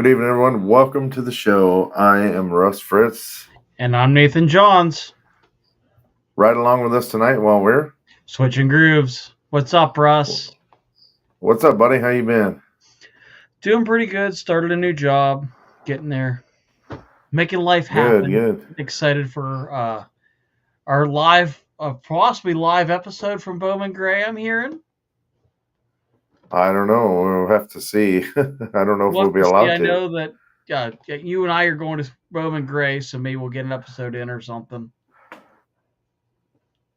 Good evening, everyone. Welcome to the show. I am Russ Fritz. And I'm Nathan Johns. Right along with us tonight while we're Switching grooves. What's up, Russ? What's up, buddy? How you been? Doing pretty good. Started a new job. Getting there. Making life Good, happen. good. Excited for our live, possibly live episode from Bowman Gray, I'm hearing. I don't know. We'll have to see. I don't know if We'll we'll have be to see. allowed I to. know that you and I are going to Bowman Gray, so maybe we'll get an episode in or something.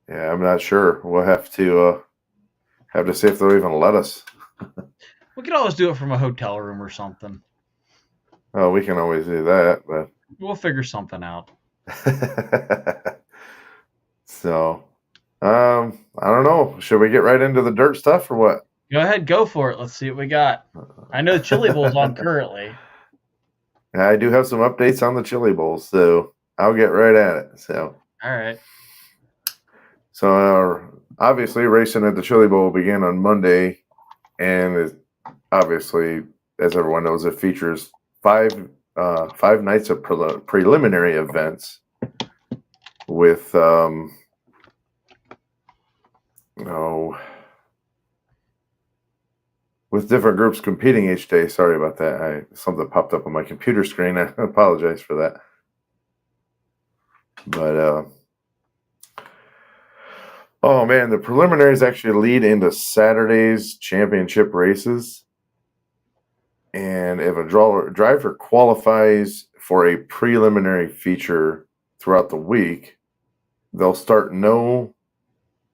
Yeah, I'm not sure. We'll have to see if they'll even let us. We could always do it from a hotel room or something. Oh, we can always do that, but We'll figure something out. so I don't know. Should we get right into the dirt stuff or what? Go ahead, go for it. Let's see what we got. I know the Chili Bowl's on currently. I do have some updates on the Chili Bowl, so I'll get right at it. So All right. So obviously, racing at the Chili Bowl began on Monday, and obviously, as everyone knows, it features five nights of preliminary events with with different groups competing each day. Sorry about that. Something popped up on my computer screen. I apologize for that. But oh man, the preliminaries actually lead into Saturday's championship races. And if a driver qualifies for a preliminary feature throughout the week, they'll start no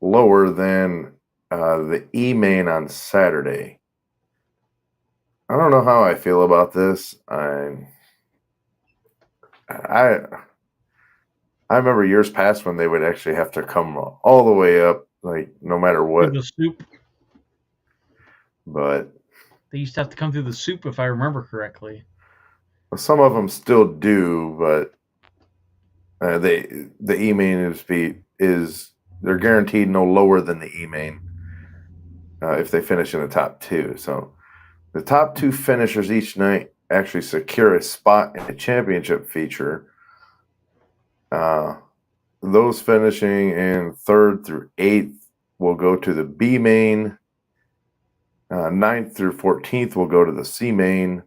lower than the E main on Saturday. I don't know how I feel about this. I remember years past when they would actually have to come all the way up, like no matter what. Through the soup. But they used to have to come through the soup, if I remember correctly. Some of them still do, but the E main is they're guaranteed no lower than the E main if they finish in the top two. So the top two finishers each night actually secure a spot in the championship feature. Those finishing in 3rd through 8th will go to the B main. 9th through 14th will go to the C main.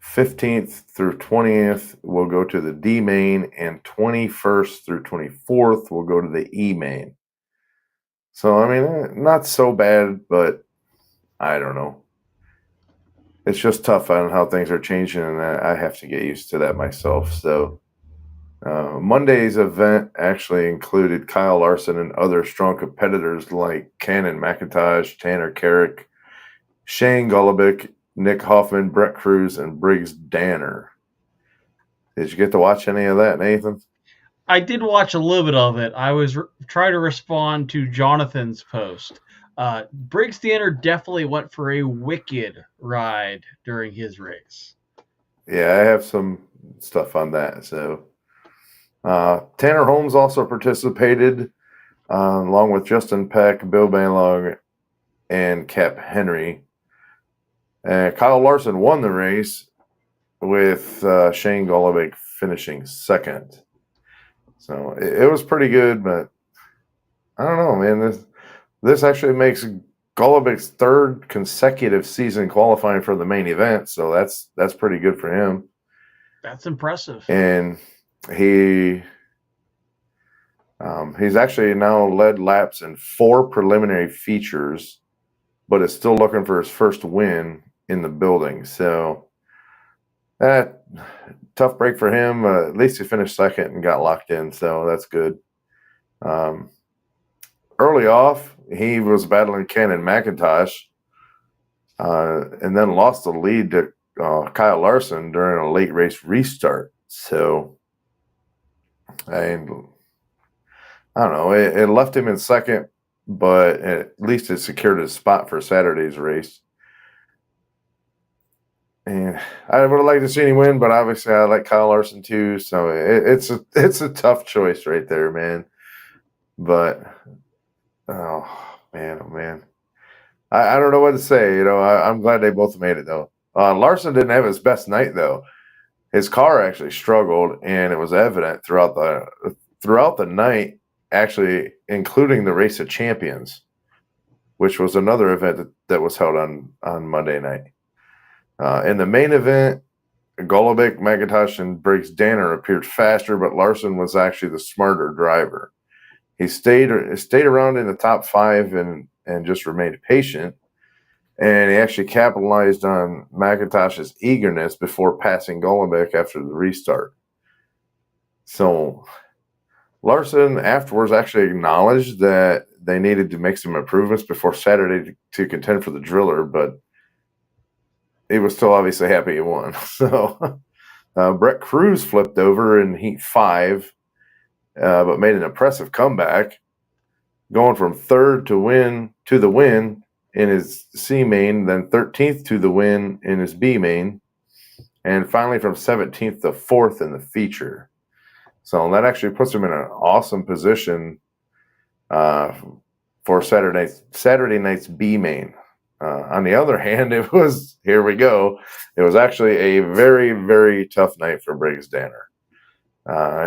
15th through 20th will go to the D main, and 21st through 24th will go to the E main. So, I mean, not so bad, but I don't know. It's just tough on how things are changing, and I have to get used to that myself. So, Monday's event actually included Kyle Larson and other strong competitors like Cannon McIntosh, Tanner Carrick, Shane Golobic, Nick Hoffman, Brett Cruz, and Briggs Danner. Did you get to watch any of that, Nathan? I did watch a little bit of it. I was trying to respond to Jonathan's post. Briggs Danner definitely went for a wicked ride during his race. Yeah, I have some stuff on that. So Tanner Holmes also participated along with Justin Peck, Bill Banlong, and Cap Henry. Kyle Larson won the race with Shane Golobic finishing 2nd. So it was pretty good, but I don't know, man. This actually makes Golubic's 3rd consecutive season qualifying for the main event, so that's pretty good for him. That's impressive. And he's actually now led laps in 4 preliminary features, but is still looking for his first win in the building. So tough break for him. At least he finished 2nd and got locked in, so that's good. Early off, he was battling Cannon McIntosh and then lost the lead to Kyle Larson during a late race restart. So I don't know. It left him in 2nd, but at least it secured his spot for Saturday's race. And I would have liked to see him win, but obviously I like Kyle Larson too. So it's a tough choice right there, man. But oh man, I don't know what to say. I'm glad they both made it though. Larson didn't have his best night though. His car actually struggled, and it was evident throughout the night, actually, including the Race of Champions, which was another event that was held on Monday night. In the main event, Golobic, McIntosh, and Briggs Danner appeared faster, but Larson was actually the smarter driver. He stayed around in the top 5 and just remained patient. And he actually capitalized on McIntosh's eagerness before passing Golobic after the restart. So Larson afterwards actually acknowledged that they needed to make some improvements before Saturday to contend for the Driller, but he was still obviously happy he won. So Brett Cruz flipped over in Heat 5, but made an impressive comeback, going from 3rd to the win in his C main, then 13th to the win in his B main, and finally from 17th to 4th in the feature. So that actually puts him in an awesome position for Saturday night's B main. On the other hand, it was actually a very, very tough night for Briggs Danner.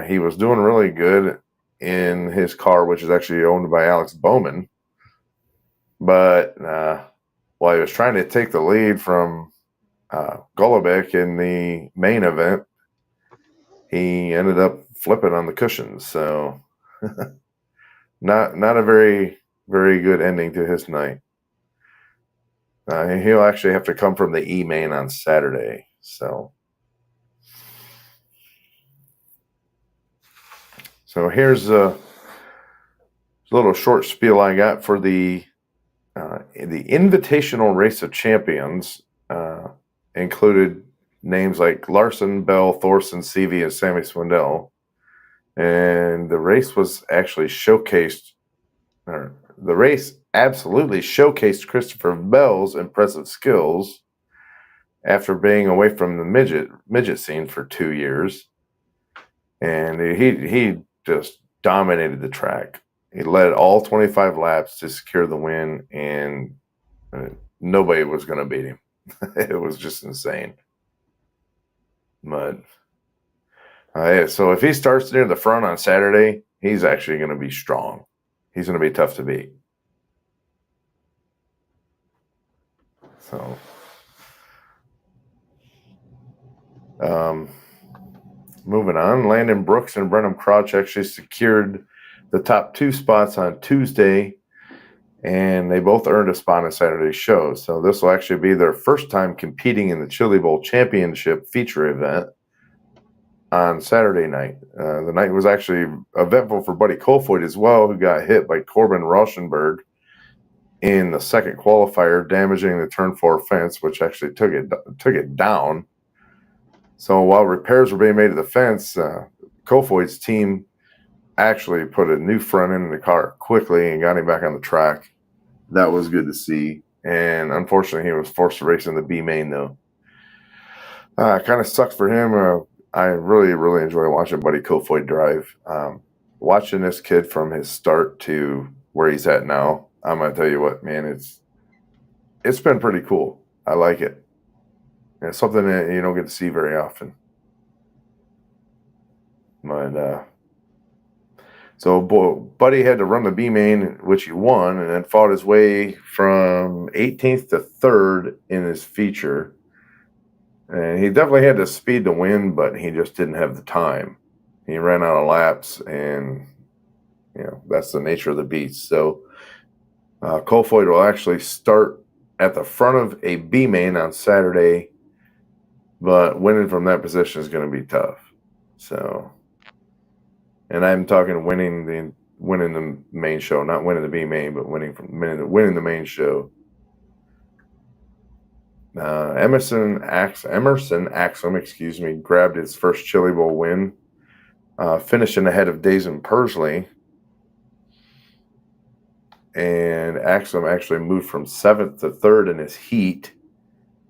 He was doing really good in his car, which is actually owned by Alex Bowman. But while he was trying to take the lead from Golobic in the main event, he ended up flipping on the cushions. So not a very, very good ending to his night. He'll actually have to come from the E main on Saturday. So here's a little short spiel I got for the Invitational Race of Champions. Included names like Larson, Bell, Thorson, Seavey, and Sammy Swindell. And the race was actually showcased, or the race absolutely showcased Christopher Bell's impressive skills after being away from the midget scene for 2 years. And he just dominated the track. He led all 25 laps to secure the win, and nobody was going to beat him. It was just insane. But so if he starts near the front on Saturday, he's actually going to be strong. He's going to be tough to beat. So, moving on, Landon Brooks and Brenham Crouch actually secured the top 2 spots on Tuesday, and they both earned a spot in Saturday's show. So this will actually be their first time competing in the Chili Bowl Championship feature event on Saturday night. The night was actually eventful for Buddy Kofoid as well, who got hit by Corbin Rauschenberg in the second qualifier, damaging the turn 4 fence, which actually took it down. So while repairs were being made to the fence, Kofoid's team actually put a new front end in the car quickly and got him back on the track. That was good to see. And unfortunately, he was forced to race in the B main, though. Kind of sucks for him. I really, really enjoy watching Buddy Kofoid drive. Watching this kid from his start to where he's at now, I'm going to tell you what, man, it's been pretty cool. I like it. It's something that you don't get to see very often. But so Buddy had to run the B main, which he won, and then fought his way from 18th to 3rd in his feature. And he definitely had the speed to win, but he just didn't have the time. He ran out of laps, and that's the nature of the beast. So Kofoid will actually start at the front of a B main on Saturday, but winning from that position is going to be tough. So, and I'm talking winning the main show, not winning the B main, but winning the main show. Emerson Axum, grabbed his first Chili Bowl win, finishing ahead of Dazen Persley. And Axum actually moved from 7th to 3rd in his heat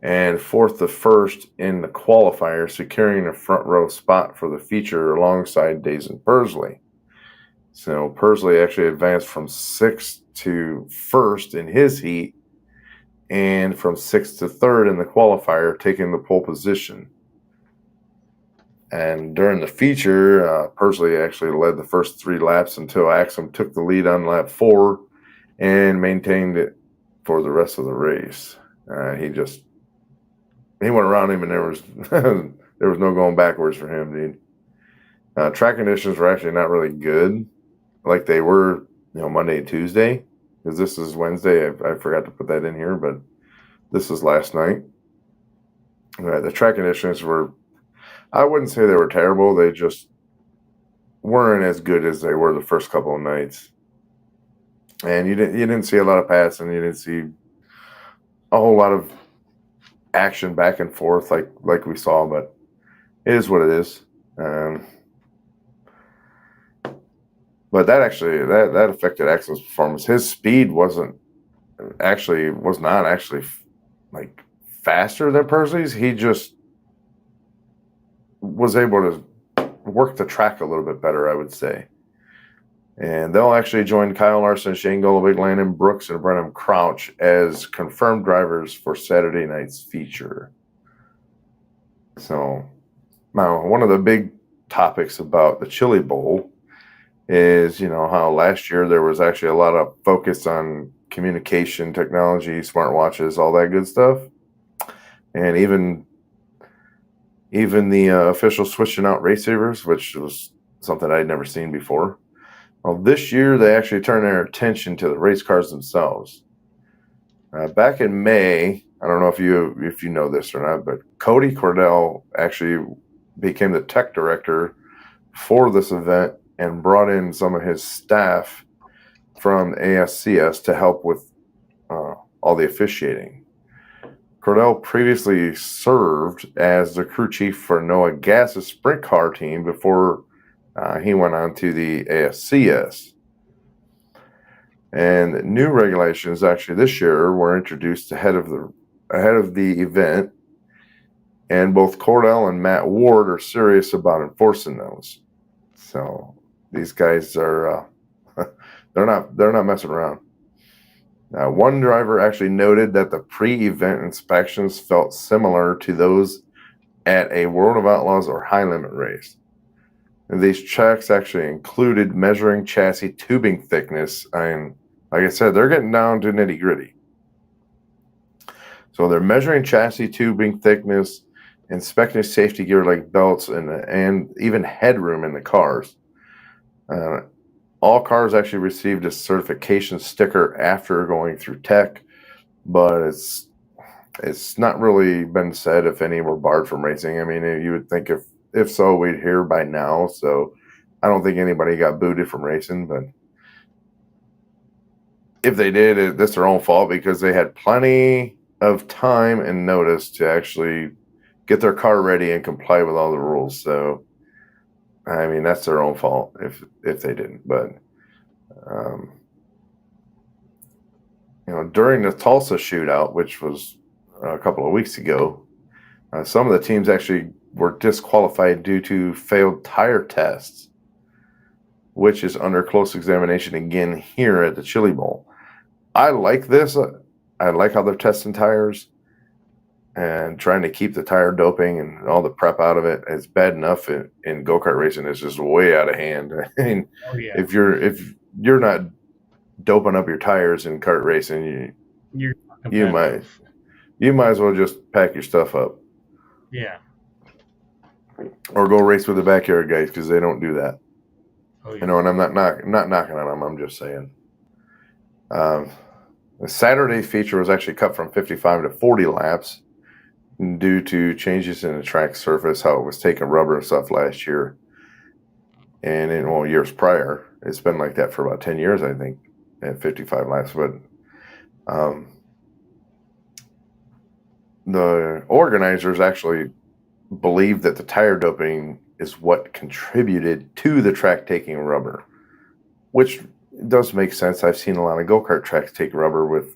and 4th to 1st in the qualifier, securing a front row spot for the feature alongside Dazen Persley. So Persley actually advanced from 6th to 1st in his heat and from 6th to 3rd in the qualifier, taking the pole position. And during the feature, Pursley actually led the first 3 laps until Axum took the lead on lap 4 and maintained it for the rest of the race. He went around him, and there was there was no going backwards for him, dude. Track conditions were actually not really good, like they were, Monday and Tuesday, because this is Wednesday. I forgot to put that in here, but this is last night. The track conditions were, I wouldn't say they were terrible. They just weren't as good as they were the first couple of nights. And you didn't see a lot of passing. You didn't see a whole lot of action back and forth like we saw, but it is what it is. But that actually that affected Axum's performance. His speed was not actually like faster than Pursley's. He just was able to work the track a little bit better, I would say. And they'll actually join Kyle Larson, Shane Golovic, Landon Brooks, and Brennan Crouch as confirmed drivers for Saturday night's feature. So now, one of the big topics about the Chili Bowl is, how last year there was actually a lot of focus on communication technology, smartwatches, all that good stuff. And even the officials switching out race savers, which was something I'd never seen before. Well, this year they actually turned their attention to the race cars themselves. Back in May, I don't know if you know this or not, but Cody Cordell actually became the tech director for this event and brought in some of his staff from ASCS to help with all the officiating. Cordell previously served as the crew chief for Noah Gass's sprint car team before he went on to the ASCS. And new regulations actually this year were introduced ahead of the event, and both Cordell and Matt Ward are serious about enforcing those. So these guys are they're not messing around. One driver actually noted that the pre-event inspections felt similar to those at a World of Outlaws or high limit race. And these checks actually included measuring chassis tubing thickness, and like I said, they're getting down to nitty gritty. So they're measuring chassis tubing thickness, inspecting safety gear like belts and even headroom in the cars. All cars actually received a certification sticker after going through tech, but it's not really been said if any were barred from racing. I mean, you would think if so, we'd hear by now. So I don't think anybody got booted from racing, but if they did, that's their own fault because they had plenty of time and notice to actually get their car ready and comply with all the rules. So, I mean, that's their own fault if they didn't. But, during the Tulsa shootout, which was a couple of weeks ago, some of the teams actually were disqualified due to failed tire tests, which is under close examination again here at the Chili Bowl. I like this. I like how they're testing tires and trying to keep the tire doping and all the prep out of it. It's bad enough in go-kart racing. It's just way out of hand. I mean, if you're not doping up your tires in kart racing, you might as well just pack your stuff up. Yeah. Or go race with the backyard guys because they don't do that. Oh, yeah. And I'm not knocking on them. I'm just saying. The Saturday feature was actually cut from 55 to 40 laps due to changes in the track surface, how it was taking rubber and stuff last year. And in years prior, it's been like that for about 10 years, I think, at 55 laps. But the organizers actually believe that the tire doping is what contributed to the track taking rubber, which does make sense. I've seen a lot of go-kart tracks take rubber with,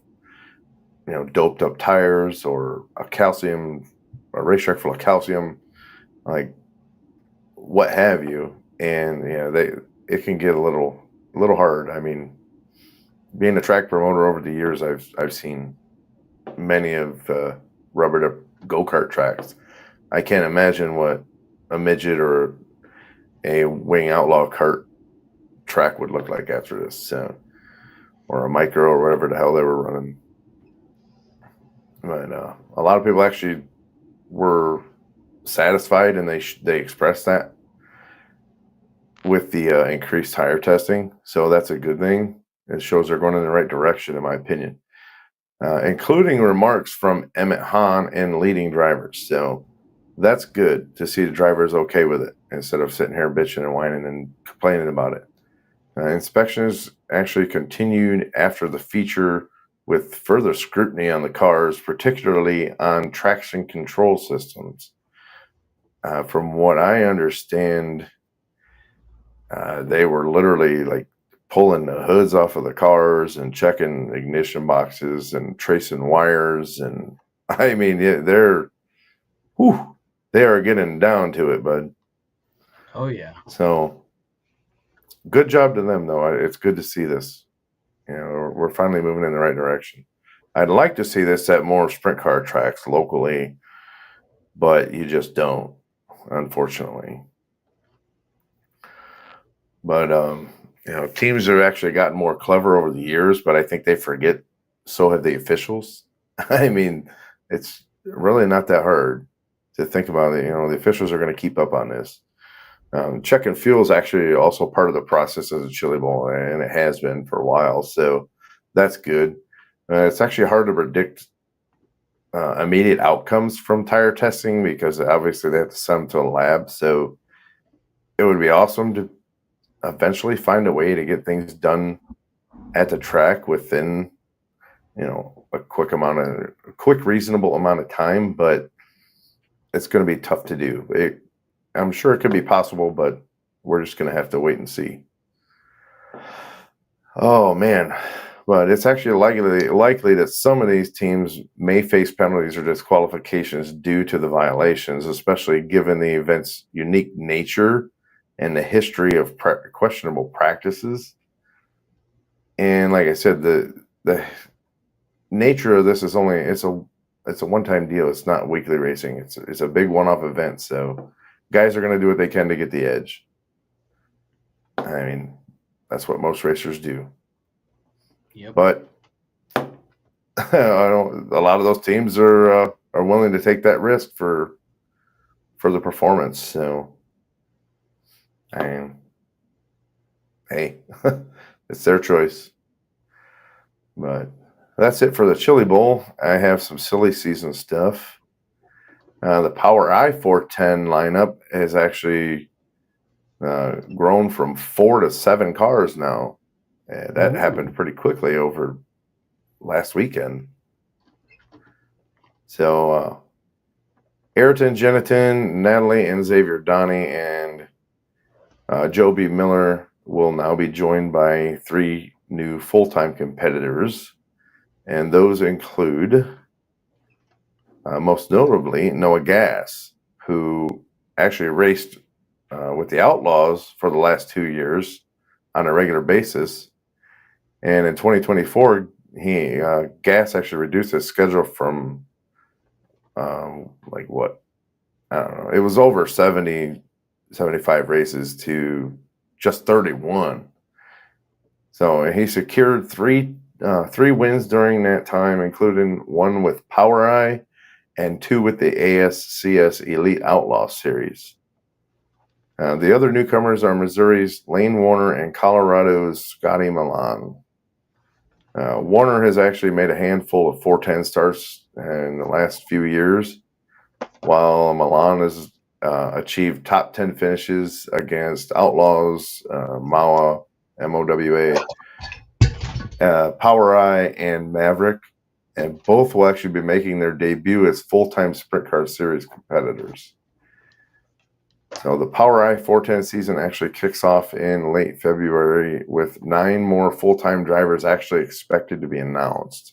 doped up tires or a racetrack full of calcium, like what have you. And it can get a little hard. I mean, being a track promoter over the years, I've seen many of rubbered up go-kart tracks. I can't imagine what a midget or a wing outlaw kart track would look like after this. So, or a micro or whatever the hell they were running. But a lot of people actually were satisfied, and they expressed that with the increased tire testing. So that's a good thing. It shows they're going in the right direction, in my opinion, including remarks from Emmett Hahn and leading drivers. So that's good to see the drivers okay with it instead of sitting here bitching and whining and complaining about it. Inspections actually continued after the feature with further scrutiny on the cars, particularly on traction control systems. From what I understand, they were literally like pulling the hoods off of the cars and checking ignition boxes and tracing wires. And I mean, they are getting down to it, bud. Oh, yeah. So good job to them, though. It's good to see this. We're finally moving in the right direction. I'd like to see this at more sprint car tracks locally, but you just don't, unfortunately. But teams have actually gotten more clever over the years, but I think they forget. So have the officials. I mean, it's really not that hard to think about it. The officials are going to keep up on this. Checking fuel is actually also part of the process of the Chili Bowl, and it has been for a while. So that's good. It's actually hard to predict immediate outcomes from tire testing because obviously they have to send them to a lab. So it would be awesome to eventually find a way to get things done at the track within, a quick, reasonable amount of time. But it's going to be tough to do. I'm sure it could be possible, but we're just going to have to wait and see. Oh, man. But it's actually likely that some of these teams may face penalties or disqualifications due to the violations, especially given the event's unique nature and the history of questionable practices. And like I said, the nature of this is it's a one-time deal. It's not weekly racing. It's a big one-off event. So guys are going to do what they can to get the edge. I mean, that's what most racers do. Yep. But a lot of those teams are willing to take that risk for the performance. So, I mean, hey, it's their choice. But that's it for the Chili Bowl. I have some silly season stuff. The POWRi 410 lineup has actually grown from 4 to 7 cars now. That happened pretty quickly over last weekend. So Ayrton Genitin, Natalie and Xavier Donnie, and Joe B. Miller will now be joined by 3 new full-time competitors. And those include, most notably, Noah Gass, who actually raced with the Outlaws for the last 2 years on a regular basis. And in 2024, Gass actually reduced his schedule from I don't know. It was over 70, 75 races to just 31. So he secured three wins during that time, including 1 with POWRi and 2 with the ASCS Elite Outlaw Series. The other newcomers are Missouri's Lane Warner and Colorado's Scotty Milan. Warner has actually made a handful of 410 starts in the last few years, while Milan has achieved top 10 finishes against Outlaws, MOWA, POWRi, and Maverick, and both will actually be making their debut as full-time Sprint Car Series competitors. So the POWRi 410 season actually kicks off in late February with 9 more full-time drivers actually expected to be announced.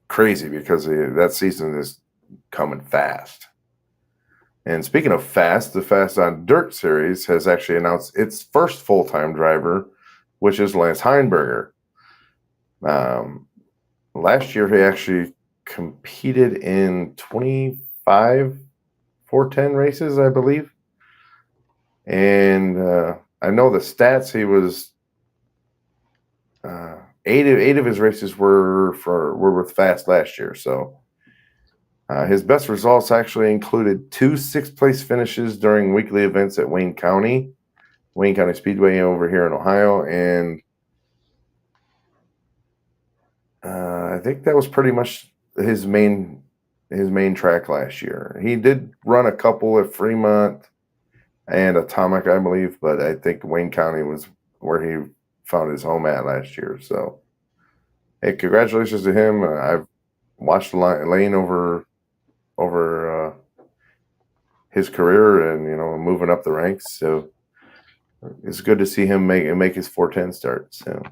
Crazy because that season is coming fast. And speaking of fast, the Fast on Dirt series has actually announced its first full-time driver, which is Lance Heinberger. last year he actually competed in 25 410 races, I believe. And I know the stats, he was eight of his races were with Fast last year. So his best results actually included 2 6th-place finishes during weekly events at Wayne County Speedway over here in Ohio, and I think that was pretty much his main track last year. He did run a couple at Fremont and Atomic, I believe, but I think Wayne County was where he found his home at last year. So, hey, congratulations to him. I've watched Lane over his career and moving up the ranks. So it's good to see him make his 410 start. So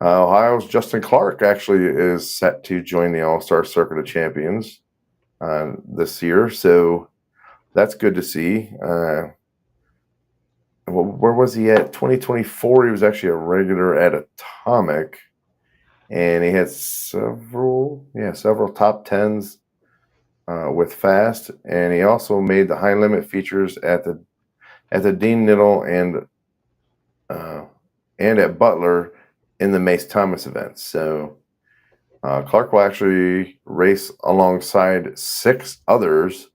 Ohio's Justin Clark actually is set to join the All-Star Circuit of Champions this year. So that's good to see. Where was he at? 2024, he was actually a regular at Atomic, and he had several top tens with Fast, and he also made the high limit features at the Dean Niddle and at Butler in the Mace Thomas events. So Clark will actually race alongside 6 others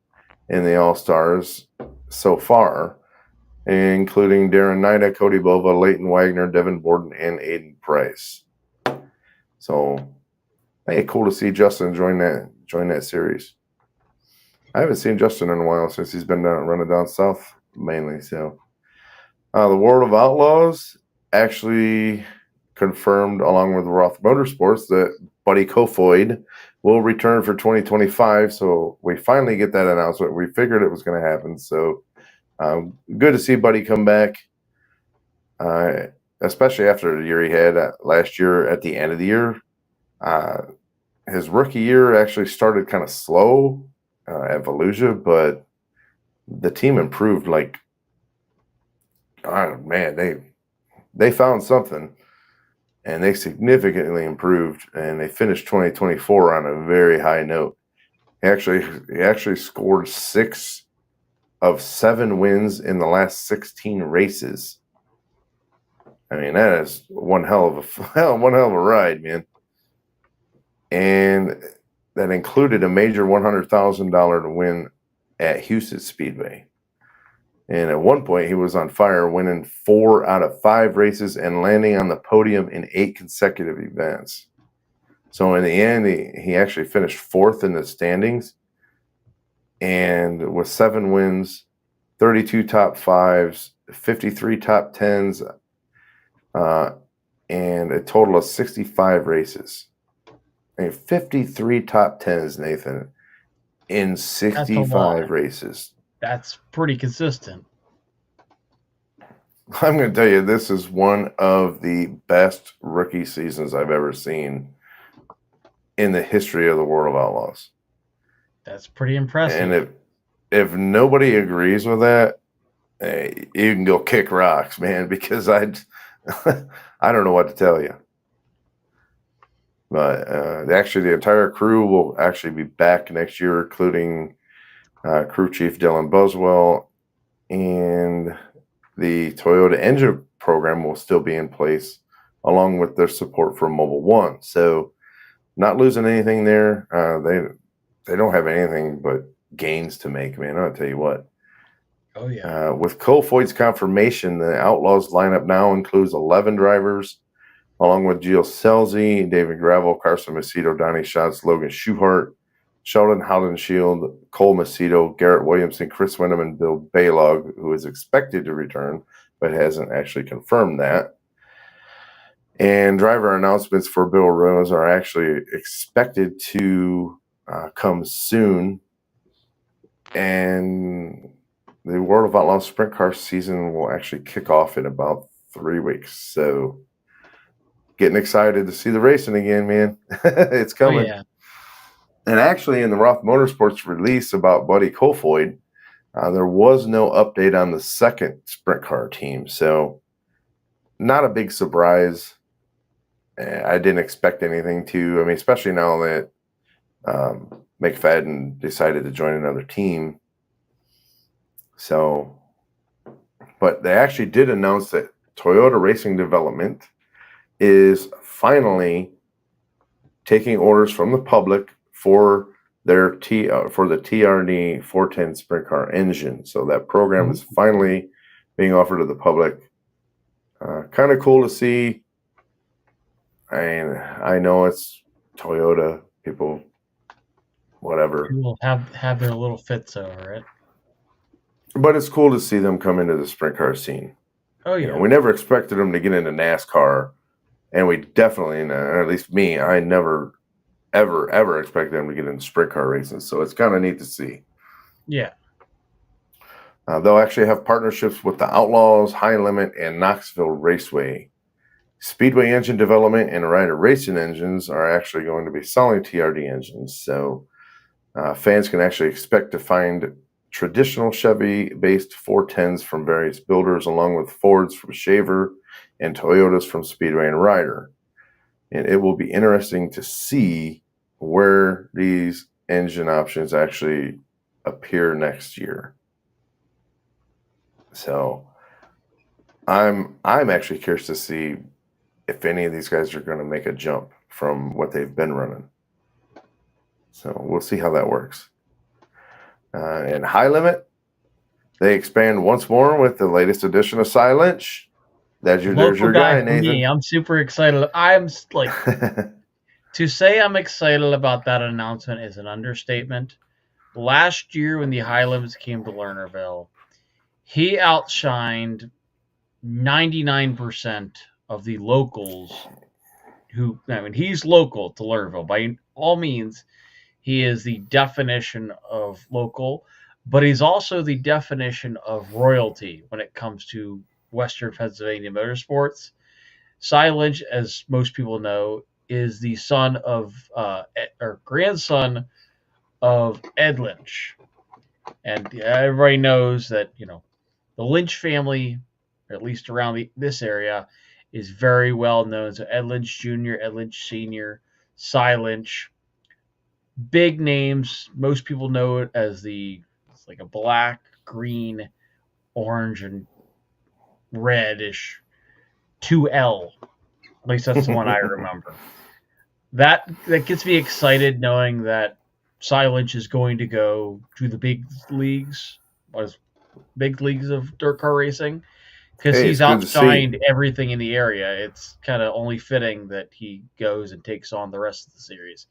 in the All-Stars so far, including Darren Nida, Cody Bova, Leighton Wagner, Devin Borden, and Aiden Price. So, hey, cool to see Justin join that series. I haven't seen Justin in a while since he's been running down south mainly. So, the World of Outlaws actually confirmed, along with Roth Motorsports, that Buddy Kofoid will return for 2025. So we finally get that announcement. We figured it was going to happen. So good to see Buddy come back, especially after the year he had last year at the end of the year. His rookie year actually started kind of slow at Volusia, but the team improved like, oh man, they found something, and they significantly improved, and they finished 2024 on a very high note. He actually scored 6 of 7 wins in the last 16 races. I mean, that is one hell of a ride, man. And that included a major $100,000 to win at Houston Speedway. And at one point, he was on fire, winning 4 out of 5 races and landing on the podium in 8 consecutive events. So in the end, he actually finished 4th in the standings, and with 7 wins, 32 top 5s, 53 top 10s, and a total of 65 races. I mean, 53 top 10s, Nathan, in 65 races. That's pretty consistent. I'm going to tell you, this is one of the best rookie seasons I've ever seen in the history of the World of Outlaws. That's pretty impressive. And if nobody agrees with that, you can go kick rocks, man, because I don't know what to tell you. But actually, the entire crew will actually be back next year, including crew chief Dylan Buswell, and the Toyota engine program will still be in place, along with their support for Mobil 1. So, not losing anything there. They don't have anything but gains to make, man. I'll tell you what. Oh yeah. With Kofoid's confirmation, the Outlaws lineup now includes 11 drivers, along with Gio Scelzi, David Gravel, Carson Macedo, Donnie Schatz, Logan Schuchart, Sheldon Howland-Shield, Cole Macedo, Garrett Williamson, Chris Wyndham, and Bill Baylog, who is expected to return, but hasn't actually confirmed that. And driver announcements for Bill Rose are actually expected to come soon. And the World of Outlaws Sprint Car season will actually kick off in about 3 weeks. So getting excited to see the racing again, man. It's coming. Oh, yeah. And actually, in the Roth Motorsports release about Buddy Kofoid, there was no update on the second sprint car team. So not a big surprise. I didn't expect anything to. I mean, especially now that McFadden decided to join another team. So, but they actually did announce that Toyota Racing Development is finally taking orders from the public for their for the TRD 410 sprint car engine. So that program is finally being offered to the public. Kind of cool to see. And I know it's Toyota, people, whatever. People have their little fits over it. But it's cool to see them come into the sprint car scene. Oh yeah. We never expected them to get into NASCAR, and we definitely, or at least me, I never, ever expected them to get into sprint car racing. So it's kind of neat to see. Yeah. They'll actually have partnerships with the Outlaws, High Limit, and Knoxville Raceway. Speedway engine development and Ryder Racing engines are actually going to be selling TRD engines. So fans can actually expect to find traditional Chevy-based 410s from various builders, along with Fords from Shaver and Toyotas from Speedway and Ryder. And it will be interesting to see where these engine options actually appear next year. So I'm actually curious to see if any of these guys are going to make a jump from what they've been running. So we'll see how that works. And High Limit, they expand once more with the latest edition of Cy Lynch. There's your guy, Nathan. Me. I'm super excited. I'm like, to say I'm excited about that announcement is an understatement. Last year when the High Limits came to Lernerville, he outshined 99% of the locals he's local to Lernerville. By all means, he is the definition of local, but he's also the definition of royalty when it comes to Western Pennsylvania motorsports. Cy Lynch, as most people know, is the son of or grandson of Ed Lynch. And everybody knows that, the Lynch family, or at least around this area, is very well known. So Ed Lynch Jr., Ed Lynch Sr., Cy Lynch, big names. Most people know it as it's like a black, green, orange, and reddish 2L. At least that's the one I remember. That gets me excited knowing that Cy Lynch is going to go to the big leagues of dirt car racing, because he's outshined everything in the area. It's kind of only fitting that he goes and takes on the rest of the series.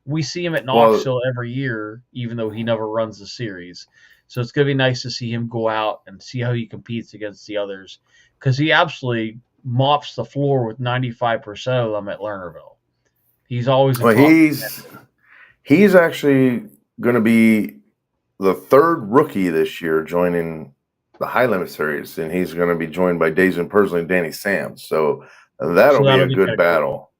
We see him at Knoxville every year, even though he never runs the series. So it's going to be nice to see him go out and see how he competes against the others, because he absolutely mops the floor with 95% of them at Lernerville. He's always he's actually going to be the third rookie this year joining the High Limit Series, and he's going to be joined by Dazen Persley and Danny Sams. So that'll be a good battle.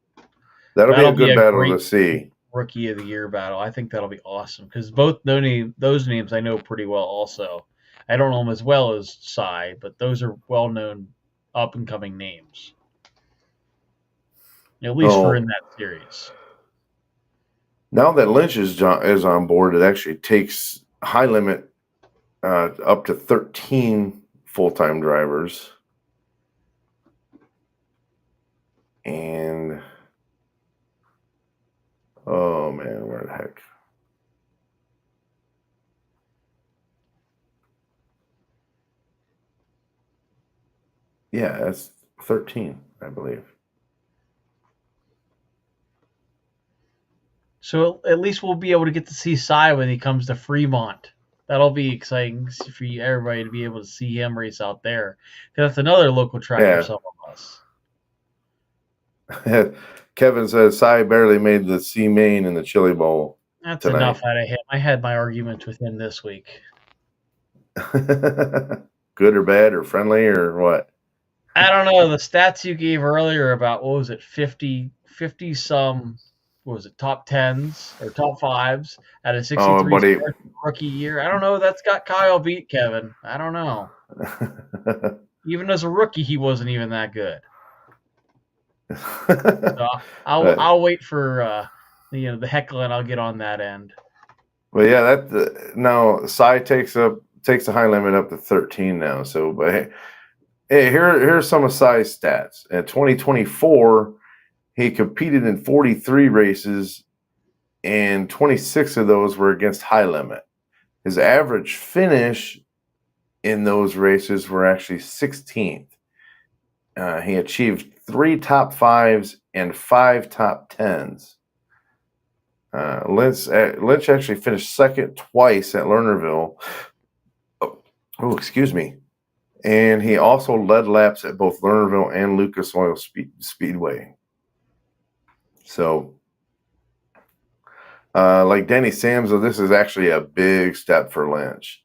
That'll be a good battle to see. Rookie of the Year battle. I think that'll be awesome, because both those names I know pretty well also. I don't know them as well as Cy, but those are well-known up-and-coming names. At least for in that series. Now that Lynch is on board, it actually takes High Limit up to 13 full-time drivers. And oh man, where the heck? Yeah, that's 13, I believe. So at least we'll be able to get to see Cy when he comes to Fremont. That'll be exciting for everybody to be able to see him race out there. That's another local track for some of us. Kevin says Cy barely made the C main in the Chili Bowl. That's tonight. Enough out of him. I had my arguments with him this week. Good or bad or friendly or what? I don't know. The stats you gave earlier about, 50 some, top 10s or top 5s out of 63 rookie year. I don't know. That's got Kyle beat, Kevin. I don't know. Even as a rookie, he wasn't even that good. So But I'll wait for the heckling. I'll get on that end. But yeah, now Cy takes the high limit up to 13 now. So, but here's some of Cy's stats. In 2024, he competed in 43 races, and 26 of those were against high limit. His average finish in those races were actually 16th. He achieved 3 top 5s and 5 top 10s. Lynch actually finished second twice at Lernerville. Oh, excuse me. And he also led laps at both Lernerville and Lucas Oil Speedway. So, like Denny Sams, this is actually a big step for Lynch.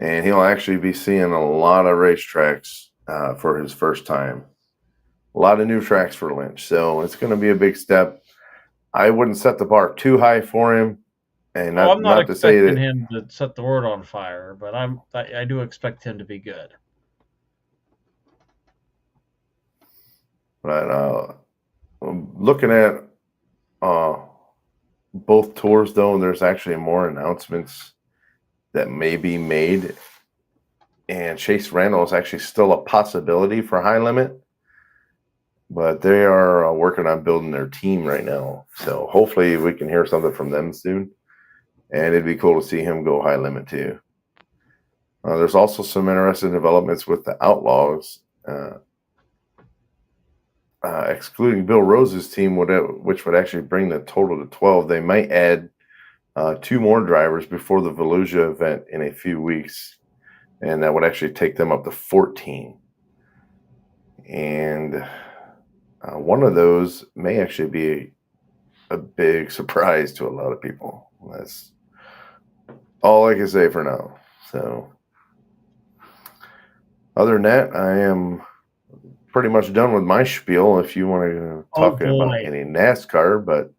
And he'll actually be seeing a lot of racetracks for his first time. A lot of new tracks for Lynch. So it's going to be a big step. I wouldn't set the bar too high for him. And I'm not to say expecting that him to set the world on fire, but I do expect him to be good. But looking at both tours, though, there's actually more announcements that may be made. And Chase Randall is actually still a possibility for high limit. But they are working on building their team right now. So hopefully we can hear something from them soon. And it'd be cool to see him go high limit too. There's also some interesting developments with the Outlaws, excluding Bill Rose's team, which would actually bring the total to 12. They might add 2 more drivers before the Volusia event in a few weeks. And that would actually take them up to 14. And one of those may actually be a big surprise to a lot of people. That's all I can say for now. So, other than that, I am pretty much done with my spiel. If you want to talk about any NASCAR, but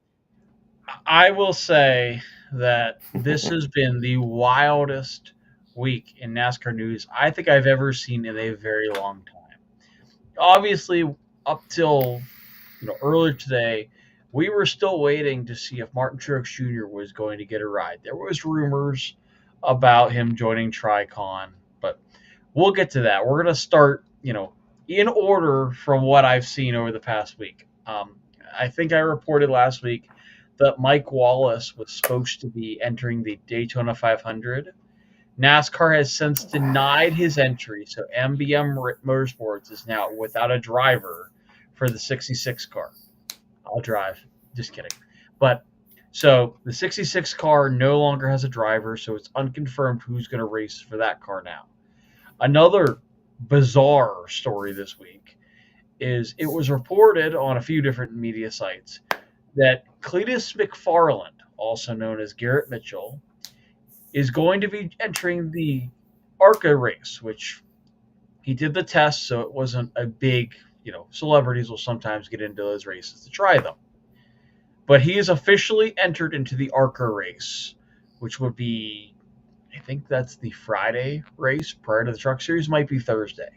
I will say that this has been the wildest week in NASCAR news I think I've ever seen in a very long time. Obviously, up till earlier today, we were still waiting to see if Martin Truex Jr. was going to get a ride. There was rumors about him joining Tricon, but we'll get to that. We're going to start, in order from what I've seen over the past week. I think I reported last week that Mike Wallace was supposed to be entering the Daytona 500. NASCAR has since denied his entry, so MBM Motorsports is now without a driver for the 66 car. I'll drive. Just kidding. But so the 66 car no longer has a driver, so it's unconfirmed who's going to race for that car now. Another bizarre story this week is it was reported on a few different media sites that Cletus McFarland, also known as Garrett Mitchell, is going to be entering the ARCA race, which he did the test, so it wasn't a big, celebrities will sometimes get into those races to try them. But he is officially entered into the ARCA race, which would be, I think that's the Friday race prior to the Truck Series, might be Thursday.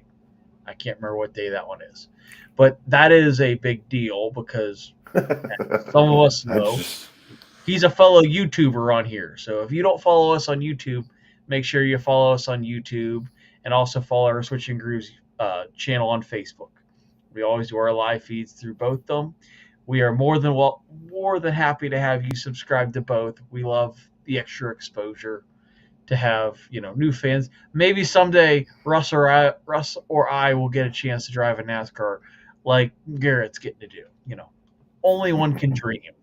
I can't remember what day that one is. But that is a big deal because some of us know he's a fellow YouTuber on here. So if you don't follow us on YouTube, make sure you follow us on YouTube and also follow our Switching Grooves channel on Facebook. We always do our live feeds through both of them. We are more than happy to have you subscribe to both. We love the extra exposure to have new fans. Maybe someday Russ or I will get a chance to drive a NASCAR like Garrett's getting to do. Only one can dream.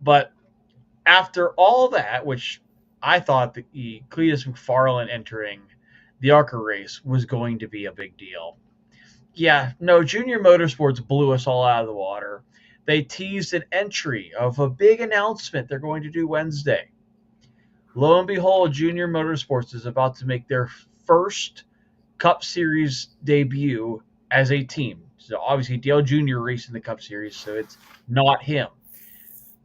But after all that, which I thought the Cletus McFarland entering the ARCA race was going to be a big deal. Yeah, no, Junior Motorsports blew us all out of the water. They teased an entry of a big announcement they're going to do Wednesday. Lo and behold, Junior Motorsports is about to make their first Cup Series debut as a team. So obviously Dale Jr. racing the Cup Series, so it's not him.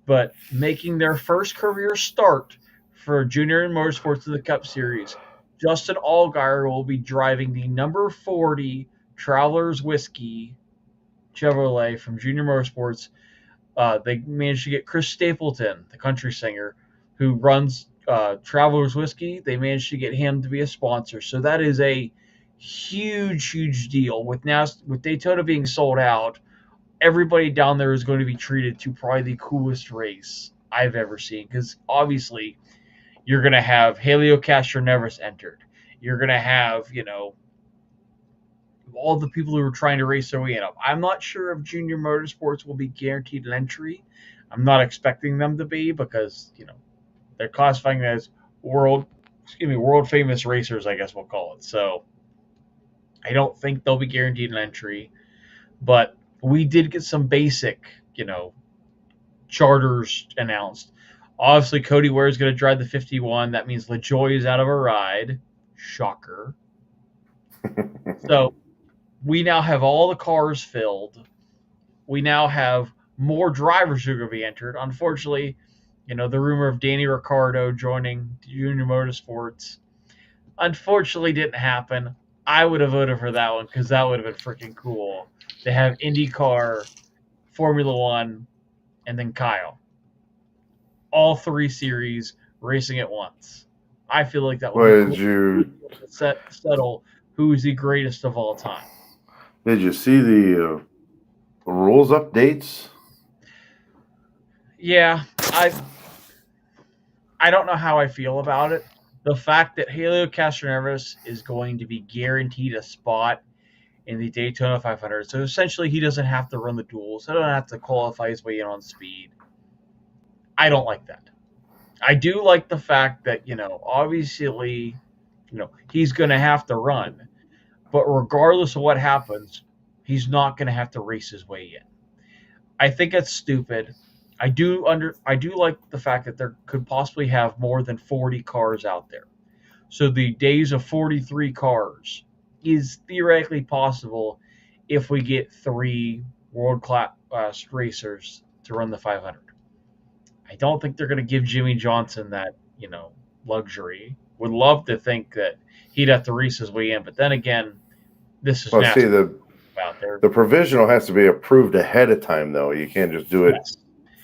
But making their first career start for Junior Motorsports in the Cup Series, Justin Allgaier will be driving the number 40 Travelers Whiskey Chevrolet from Junior Motorsports. They managed to get Chris Stapleton, the country singer, who runs Travelers Whiskey. They managed to get him to be a sponsor. So that is a huge, huge deal. With Daytona being sold out, everybody down there is going to be treated to probably the coolest race I've ever seen. Because obviously, you're going to have Helio Castroneves entered. You're going to have, all the people who are trying to race their way in. I'm not sure if Junior Motorsports will be guaranteed an entry. I'm not expecting them to be because, they're classifying as world famous racers, I guess we'll call it. So I don't think they'll be guaranteed an entry, but we did get some basic, charters announced. Obviously, Cody Ware is going to drive the 51. That means LaJoie is out of a ride. Shocker. So we now have all the cars filled. We now have more drivers who are going to be entered. Unfortunately, the rumor of Danny Ricciardo joining Junior Motorsports unfortunately didn't happen. I would have voted for that one because that would have been freaking cool to have IndyCar, Formula One, and then Kyle. All 3 series racing at once. I feel like that would be cool. Settle who is the greatest of all time. Did you see the rules updates? Yeah, I don't know how I feel about it. The fact that Helio Castroneves is going to be guaranteed a spot in the Daytona 500, so essentially he doesn't have to run the duels. He doesn't have to qualify his way in on speed. I don't like that. I do like the fact that, obviously, he's going to have to run. But regardless of what happens, he's not going to have to race his way in. I think it's stupid. I do like the fact that there could possibly have more than 40 cars out there. So the days of 43 cars is theoretically possible if we get 3 world-class racers to run the 500. I don't think they're going to give Jimmy Johnson that, luxury. Would love to think that he'd have to race his way in, but then again, this is out there. The provisional has to be approved ahead of time, though. You can't just do it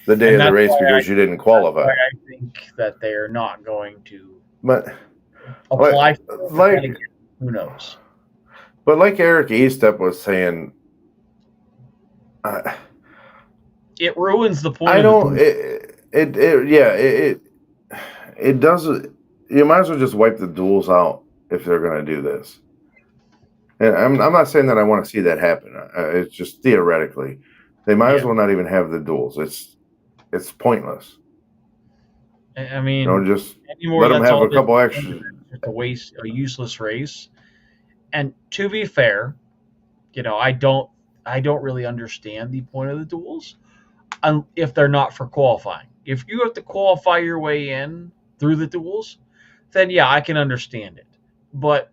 the day of the race because you didn't qualify. I think that they are not going to apply who knows. But like Eric Estep was saying, it ruins the point. I don't. It doesn't. You might as well just wipe the duels out if they're going to do this. And I'm not saying that I want to see that happen. It's just theoretically, they might as well not even have the duels. It's pointless. I mean, just let them have a couple extra. To waste a useless race. And to be fair, I don't really understand the point of the duels, if they're not for qualifying. If you have to qualify your way in through the duels, then yeah, I can understand it. But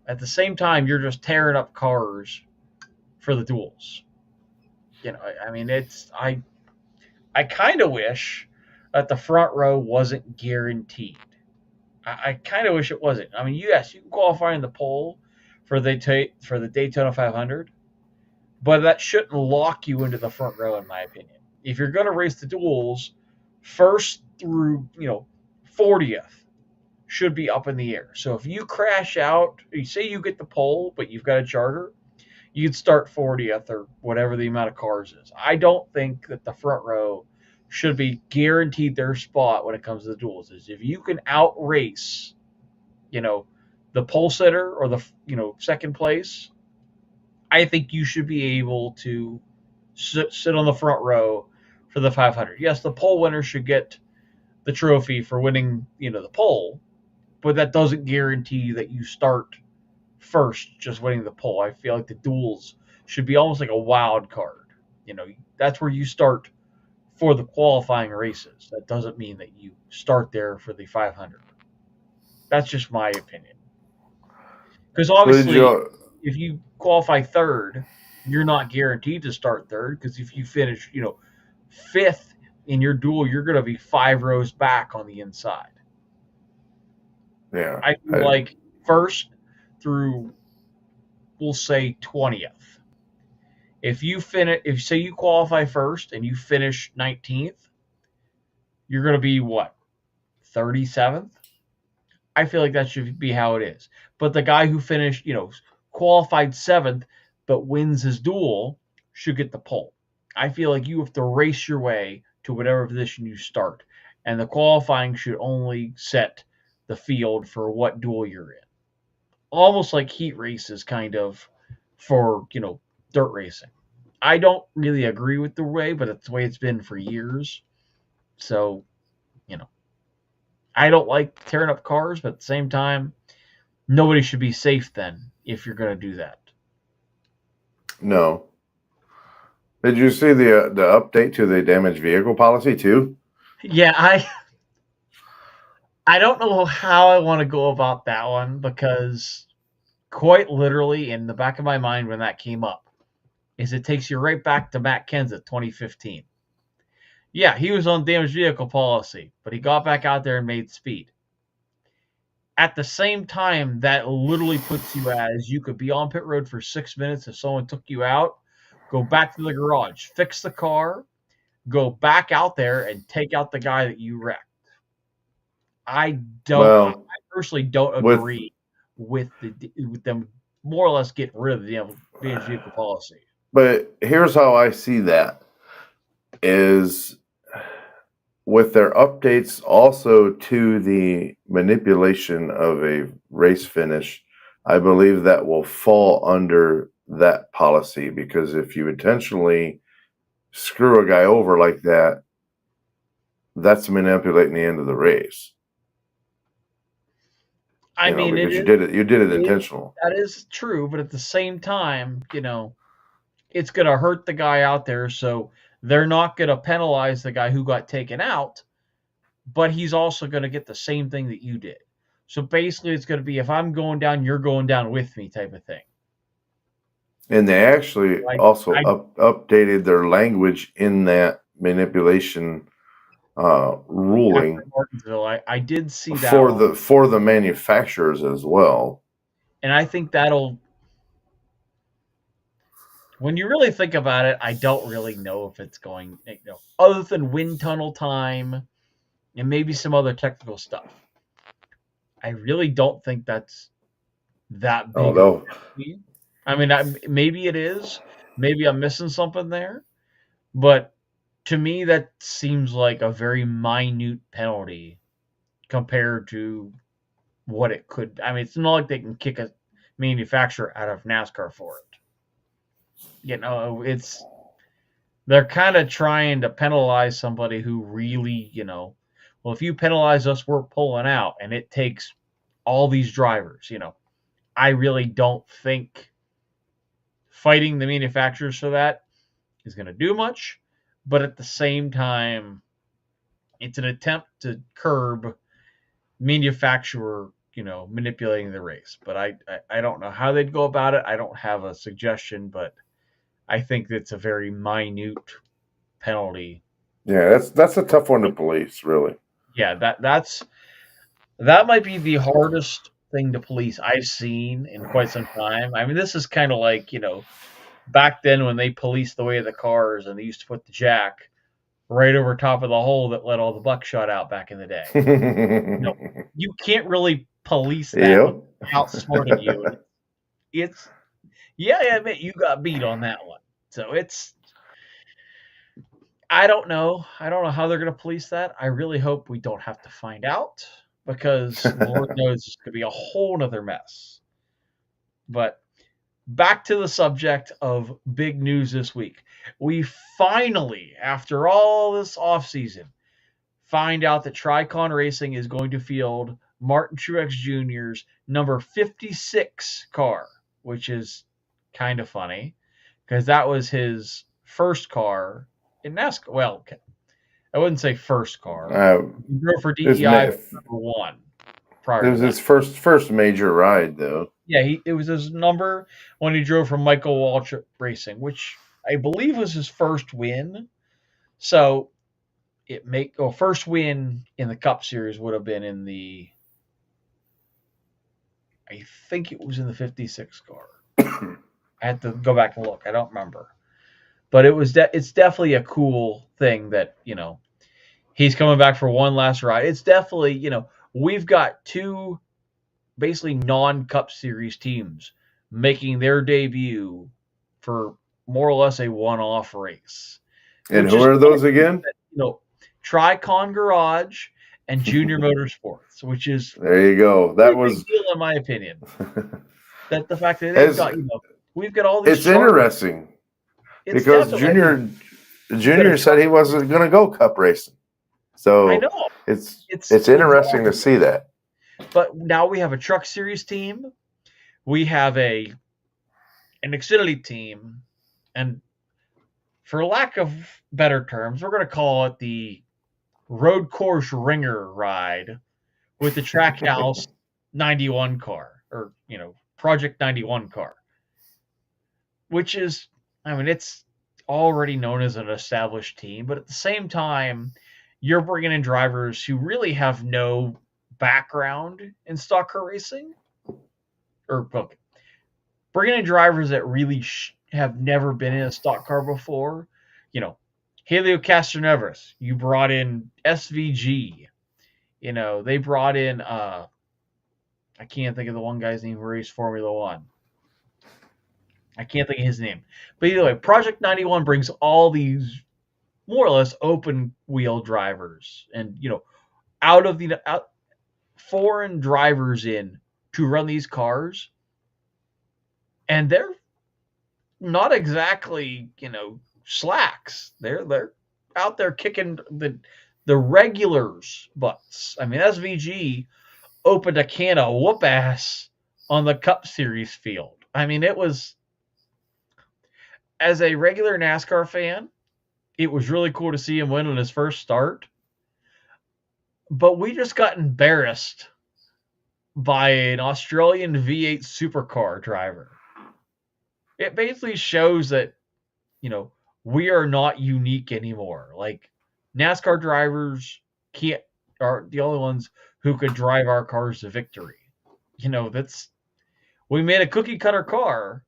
at the same time, you're just tearing up cars for the duels. I mean, I kind of wish that the front row wasn't guaranteed. I kind of wish it wasn't. I mean, yes, you can qualify in the pole for the Daytona 500, but that shouldn't lock you into the front row, in my opinion. If you're going to race the duels, first through 40th should be up in the air. So if you crash out, you say you get the pole, but you've got a charter, you'd start 40th or whatever the amount of cars is. I don't think that the front row should be guaranteed their spot when it comes to the duels. Is if you can outrace, the pole sitter or the second place, I think you should be able to sit on the front row for the 500. Yes, the pole winner should get the trophy for winning, the pole, but that doesn't guarantee that you start first just winning the pole. I feel like the duels should be almost like a wild card. That's where you start for the qualifying races. That doesn't mean that you start there for the 500. That's just my opinion. Because obviously, if you qualify third, you're not guaranteed to start third, because if you finish, fifth in your duel, you're going to be 5 rows back on the inside. Yeah. I feel like first through, we'll say 20th, If say you qualify first and you finish 19th, you're going to be what, 37th? I feel like that should be how it is. But the guy who finished, qualified 7th but wins his duel should get the pole. I feel like you have to race your way to whatever position you start, and the qualifying should only set the field for what duel you're in. Almost like heat races, kind of, for dirt racing. I don't really agree with the way, but it's the way it's been for years. So, you know, I don't like tearing up cars, but at the same time, nobody should be safe then if you're going to do that. No. Did you see the update to the damaged vehicle policy too? Yeah, I don't know how I want to go about that one, because quite literally in the back of my mind when that came up is it takes you right back to Matt Kenseth 2015. Yeah, he was on damaged vehicle policy, but he got back out there and made speed. At the same time, that literally puts you as you could be on pit road for 6 minutes if someone took you out, go back to the garage, fix the car, go back out there and take out the guy that you wrecked. I Well, personally don't agree with them more or less getting rid of the damaged vehicle policy. But here's how I see that is with their updates also to the manipulation of a race finish, I believe that will fall under that policy, because if you intentionally screw a guy over like that, that's manipulating the end of the race. I mean, because you did it intentional. That is true, but at the same time, it's going to hurt the guy out there, so they're not going to penalize the guy who got taken out, but he's also going to get the same thing that you did. So basically, it's going to be, if I'm going down, you're going down with me type of thing. And they actually updated their language in that manipulation ruling. I did see that for the manufacturers as well. And I think that'll, when you really think about it, I don't really know if it's going, other than wind tunnel time and maybe some other technical stuff. I really don't think that's that big. Oh, I mean, maybe it is. Maybe I'm missing something there. But to me, that seems like a very minute penalty compared to what it could. I mean, it's not like they can kick a manufacturer out of NASCAR for it. They're kind of trying to penalize somebody who really, well, if you penalize us, we're pulling out, and it takes all these drivers. I really don't think fighting the manufacturers for that is going to do much, but at the same time, it's an attempt to curb manufacturer, manipulating the race. But I don't know how they'd go about it. I don't have a suggestion, but I think it's a very minute penalty. Yeah, that's a tough one to police, really. Yeah, that might be the hardest thing to police I've seen in quite some time. I mean, this is kind of like, back then when they policed the way of the cars and they used to put the jack right over top of the hole that let all the buckshot out back in the day. You can't really police that without outsmarting you. I admit you got beat on that one. So I don't know. I don't know how they're going to police that. I really hope we don't have to find out, because Lord knows it's going to be a whole nother mess. But back to the subject of big news this week. We finally, after all this offseason, find out that Tricon Racing is going to field Martin Truex Jr.'s number 56 car, which is kind of funny because that was his first car in NASCAR. Well, I wouldn't say first car. He drove for DEI number one. It was his first major ride, though. Yeah, it was his number when he drove for Michael Waltrip Racing, which I believe was his first win. So first win in the Cup Series would have been in I think it was in the 56 car. I had to go back and look. I don't remember. But it's definitely a cool thing that he's coming back for one last ride. It's definitely we've got two basically non-Cup Series teams making their debut for more or less a one-off race, And which who is are those again? Tricon Garage and Junior Motorsports, which is There you go. a That big was deal in my opinion. That the fact that they've as got we've got all these it's charters. interesting It's because definitely Junior said he wasn't going to go Cup racing, so I know it's it's interesting to see that. But now we have a Truck Series team, we have an Xfinity team, and for lack of better terms, we're going to call it the Road Course Ringer ride with the Trackhouse 91 car, or Project 91 car, which is, I mean, it's already known as an established team, but at the same time, you're bringing in drivers who really have no background in stock car racing, or okay, bringing in drivers that really have never been in a stock car before. Helio Castroneves, you brought in SVG. They brought in I can't think of the one guy's name who raced Formula One. I can't think of his name. But either way, Project 91 brings all these more or less open wheel drivers and out of the foreign drivers in to run these cars, and they're not exactly slacks. They're out there kicking the regulars butts. I mean, SVG opened a can of whoop ass on the Cup Series field. I mean, it was, as a regular NASCAR fan, it was really cool to see him win on his first start. But we just got embarrassed by an Australian V8 supercar driver. It basically shows that, we are not unique anymore. Like, NASCAR drivers are the only ones who could drive our cars to victory. We made a cookie cutter car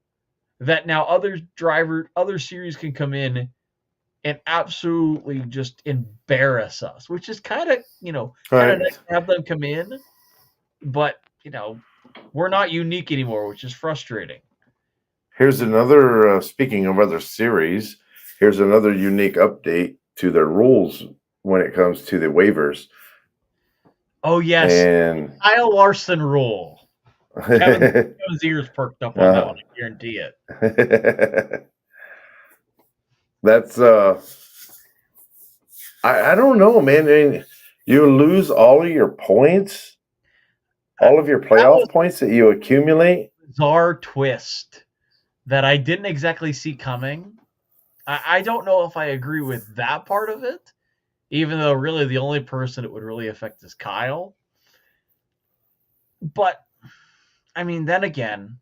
that now other series can come in and absolutely just embarrass us, which is kind of nice to have them come in, but we're not unique anymore, which is frustrating. Here's another, speaking of other series, here's another unique update to their rules when it comes to the waivers. Oh, yes. And Kyle Larson rule. Kevin's ears perked up on that one, I guarantee it. That's, I don't know, man. I mean, you lose all of your points, all of your playoff points that you accumulate. Bizarre twist that I didn't exactly see coming. I don't know if I agree with that part of it, even though really the only person it would really affect is Kyle. But, I mean, then again,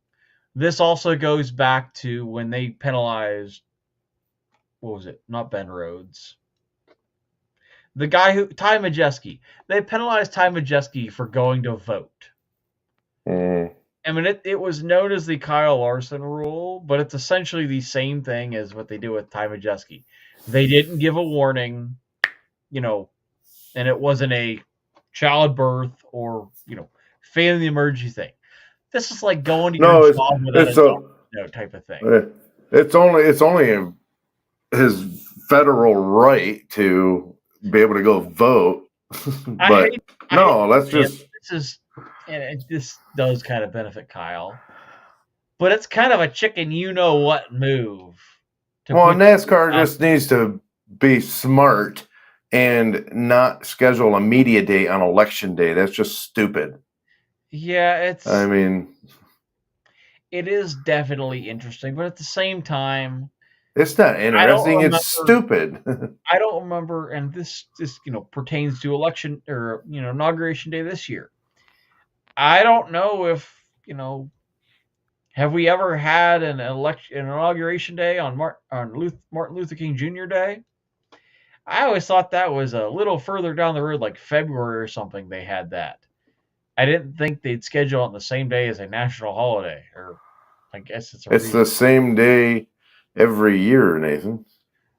this also goes back to when they penalized, what was it? Not Ben Rhodes. The guy Ty Majeski. They penalized Ty Majeski for going to vote. I mean, it was known as the Kyle Larson rule, but it's essentially the same thing as what they do with Ty Majeski. They didn't give a warning, and it wasn't a childbirth or, family emergency thing. This is like going to your job without type of thing. It's only his federal right to be able to go vote. But this does kind of benefit Kyle, but it's kind of a chicken you-know-what move. NASCAR just needs to be smart and not schedule a media day on election day. That's just stupid. Yeah, it is definitely interesting, but at the same time, it's not interesting. It's stupid. I don't remember, and this pertains to election or inauguration day this year. I don't know if have we ever had an inauguration day on Martin Luther King Jr. Day? I always thought that was a little further down the road, like February or something. They had that. I didn't think they'd schedule it on the same day as a national holiday, or I guess it's the same day every year, Nathan.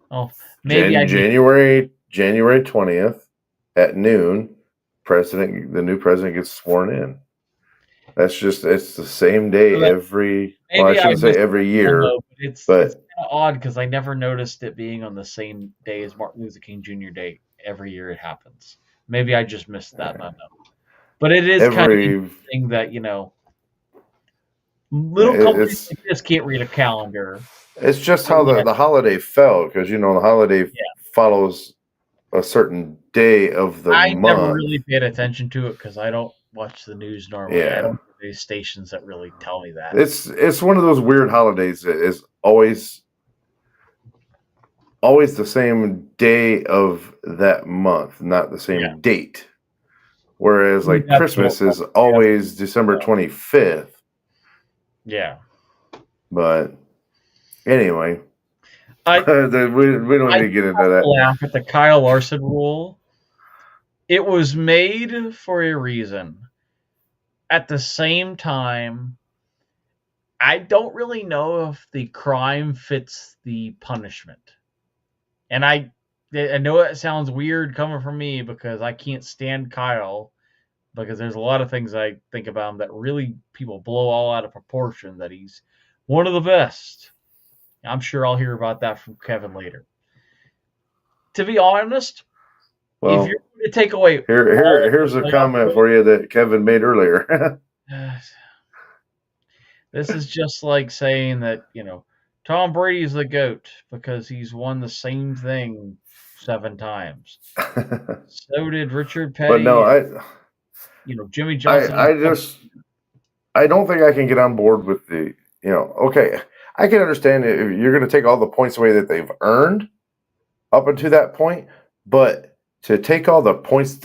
Oh, maybe January 20th at noon, the new president gets sworn in. It's the same day every. Well, I maybe I shouldn't say missed every that one, year, though, but it's but kind of odd because I never noticed it being on the same day as Martin Luther King Jr. Day every year it happens. Maybe I just missed that. I don't know. But it is kind of every interesting that little companies it's like this can't read a calendar. it's just how Yeah, the holiday fell, because the holiday yeah. follows a certain day of the I never month. really paid attention to it because I don't watch the news normally. I Yeah, don't have any stations that really tell me that. it's one of those weird holidays that is always the same day of that month, not the same Yeah. date. Whereas like That's what Christmas is always December 25th. Yeah. But anyway, I we don't need to get into that. laugh at the Kyle Larson rule. It was made for a reason. At the same time, I don't really know if the crime fits the punishment. And I know it sounds weird coming from me because I can't stand Kyle, because there's a lot of things I think about him that really people blow all out of proportion, that he's one of the best. I'm sure I'll hear about that from Kevin later. To be honest, Well, if you're going to take away here's a comment for you that Kevin made earlier. This is just like saying that, Tom Brady is the GOAT because he's won the same thing 7 times. So did Richard Petty. But no, Jimmy Johnson. I don't think I can get on board with the, okay, I can understand if you're going to take all the points away that they've earned up until that point, but to take all the points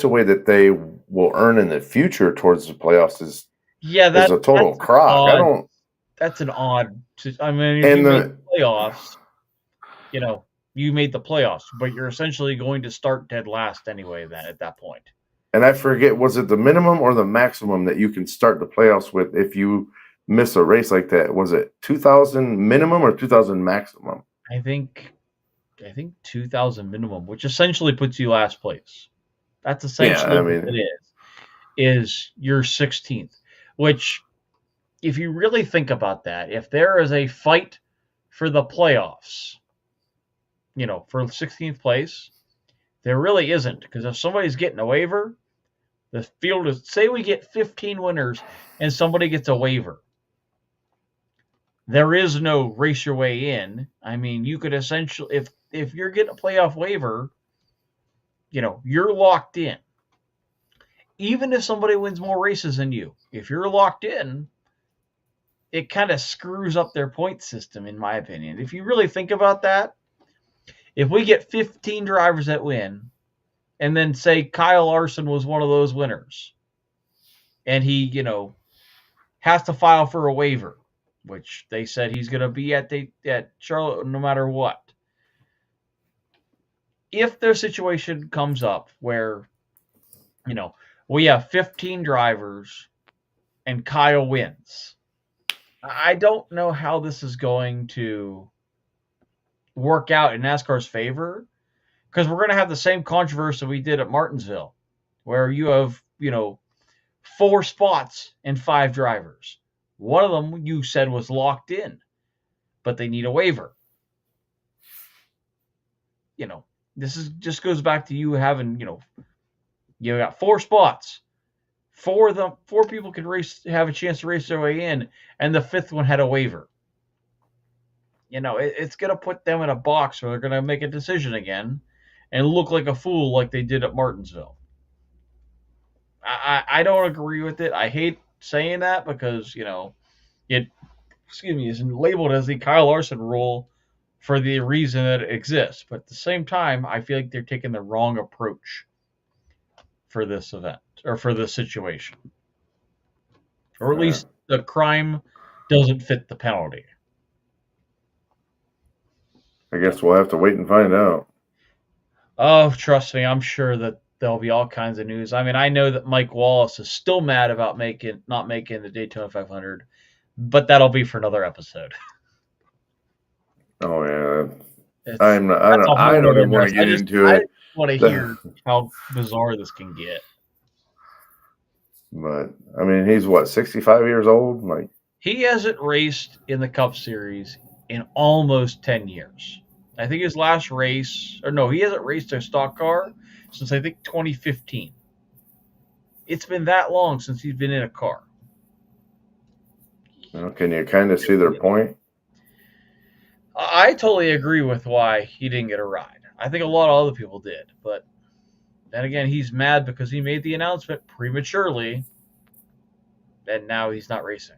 away that they will earn in the future towards the playoffs is a total crock. That's an odd. I mean, if you made the playoffs, you made the playoffs, but you're essentially going to start dead last anyway. Then at that point, and I forget, was it the minimum or the maximum that you can start the playoffs with if you miss a race like that? Was it 2,000 minimum or 2,000 maximum? I think 2,000 minimum, which essentially puts you last place. That's essentially what it is your 16th, which, if you really think about that, if there is a fight for the playoffs, for 16th place, there really isn't, because if somebody's getting a waiver, the field is, say we get 15 winners and somebody gets a waiver. There is no race your way in. I mean, you could essentially, if you're getting a playoff waiver, you're locked in. Even if somebody wins more races than you, if you're locked in, it kind of screws up their point system, in my opinion. If you really think about that, if we get 15 drivers that win, and then say Kyle Larson was one of those winners, and he, has to file for a waiver, which they said he's going to be at Charlotte no matter what. If their situation comes up where, we have 15 drivers and Kyle wins, I don't know how this is going to work out in NASCAR's favor, because we're going to have the same controversy we did at Martinsville, where you have, 4 spots and 5 drivers. One of them you said was locked in, but they need a waiver. This just goes back to you having, you got 4 spots. 4 people could have a chance to race their way in, and the 5th one had a waiver. It's going to put them in a box where they're going to make a decision again and look like a fool like they did at Martinsville. I don't agree with it. I hate saying that because, it is labeled as the Kyle Larson rule for the reason that it exists. But at the same time, I feel like they're taking the wrong approach for this event, or for this situation. Or at least the crime doesn't fit the penalty. I guess we'll have to wait and find out. Oh, trust me, I'm sure that there'll be all kinds of news. I mean, I know that Mike Wallace is still mad about not making the Daytona 500, but that'll be for another episode. Oh yeah. It's, I'm not. I that's a don't. I whole don't nother even want to mess. get into I it. just want to hear how bizarre this can get. But I mean, he's what 65 years old. Like, He hasn't raced in the Cup Series in almost 10 years. I think his last race, or no, he hasn't raced a stock car since I think 2015. It's been that long since he's been in a car. can you kind of see their point? I totally agree with why he didn't get a ride. I think a lot of other people did, but then again, he's mad because he made the announcement prematurely, and now he's not racing.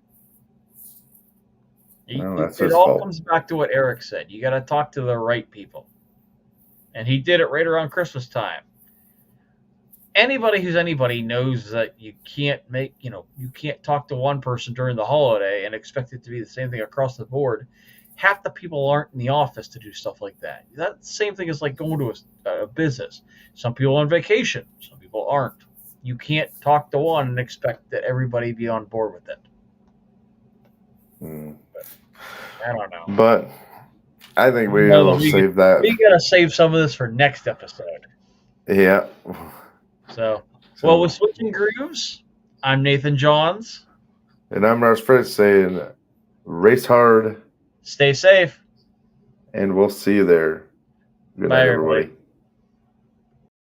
Well, that's It his all fault. comes back to what Eric said. You got to talk to the right people, and he did it right around Christmas time. Anybody who's anybody knows that you can't you can't talk to one person during the holiday and expect it to be the same thing across the board. Half the people aren't in the office to do stuff like that. That's the same thing as like going to a business. Some people are on vacation, some people aren't. You can't talk to one and expect that everybody be on board with it. I don't know. But I think I know we'll save that. We gotta save some of this for next episode. Yeah. So, well, with Switching Grooves, I'm Nathan Johns. And I'm Russ Fritz saying, race hard. Stay safe. And we'll see you there. Good night, everybody.